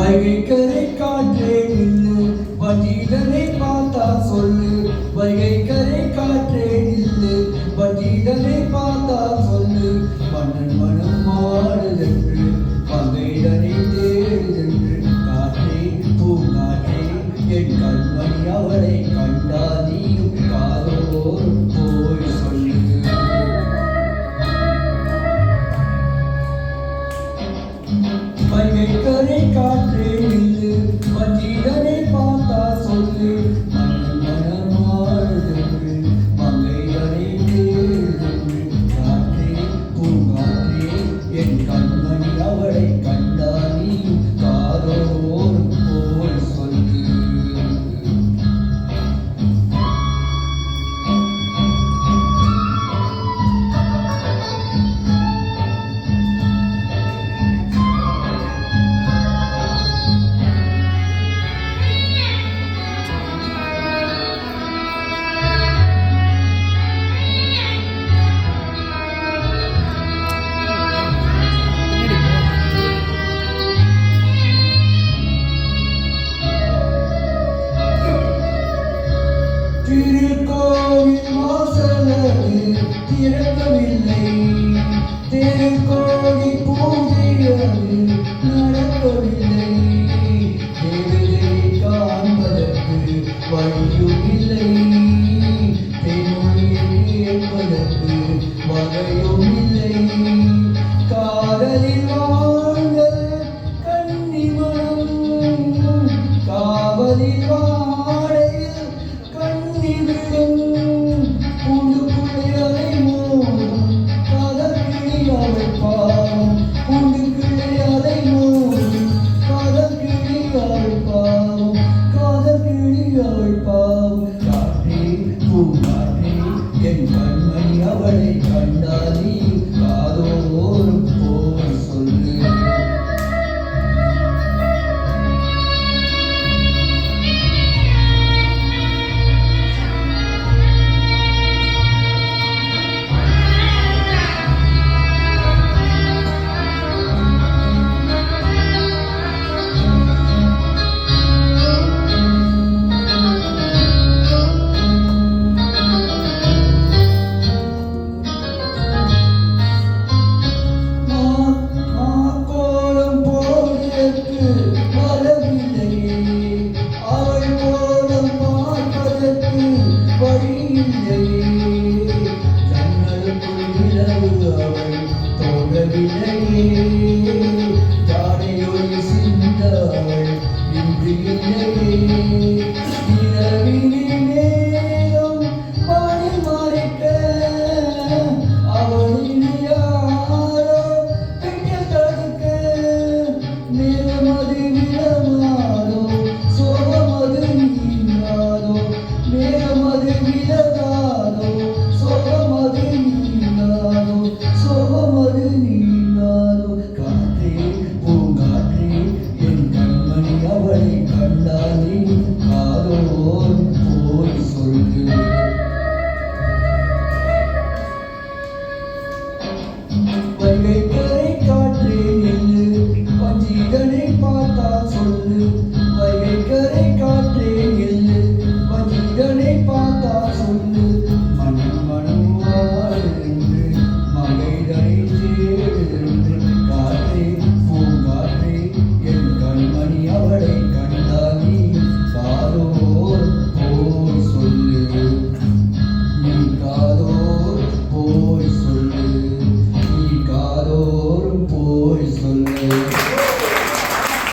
வைகைக்கரை காற்றே நில்லு வஜீதனை பார்த்தா சொல்லு வைகைக்கரை காற்றே நில்லு வஜீதனை பார்த்தா சொல்லு மன்னன் மனம் மாறுதென்று பங்கைதனை தேடுதென்று காற்றே பூங்காற்றே என் கண்மணி அவளை கண்டா நீயும் காதோறும் போய் சொல்லு வைகைக்கரை காற்றே நில்லு வஜீதனை பார்த்தா சொல்லு மன்னன் மனம் மாறுதென்று பங்கைதனை தேடுதென்று காற்றே பூங்காற்றே என் கண்மணி அவளை கண்டா நீயும் காதோறும் போய் சொல்லு திருக்கோவில் வாசலது திறக்கவில்லை திருக்கோழி பூஜையது நடக்கவில்லை தேவதை காண்பதற்கு வழியும் இல்லை தென்மொழியை கேட்பதற்கு வகையும் இல்லை காதலில் வாழ்ந்த கன்னிமணம் காவலில் வாடையில் கண்ணிவிடும் பூண்டுக்குள்ளே அலை மோதும் காதல் கிளி அவள் பாவம் பூண்டுக்குள்ளே அலை மோதும் காதல் கிளி அவள் பாவம் காதல் கிளி அவள் பாவம் காற்றே பூங்காற்றே என் கண்மணி அவளை கண்டாலே காதோறும் போய் சொல்லு தாரையொலி சிந்தவள் இன்று இல்லையே இரவினில் மேகம் பாடி மறைக்க அவளின் யாரோ பெண்கள் தடுக்க மேகமது விலகாதோ சோகமது நீங்காதோ மேகமது விலகாதோ சோகமது நீங்காதோ சோகமது நீங்காதோ காற்றே பூங்காற்றே என் கண்மணி அவளை கண்டாலே காதோறும் போய் சொல்லு வைகைக்கரை காற்றே நில்லு வஜீதனை பார்த்தா சொல்லு வைகைக்கரை காற்றே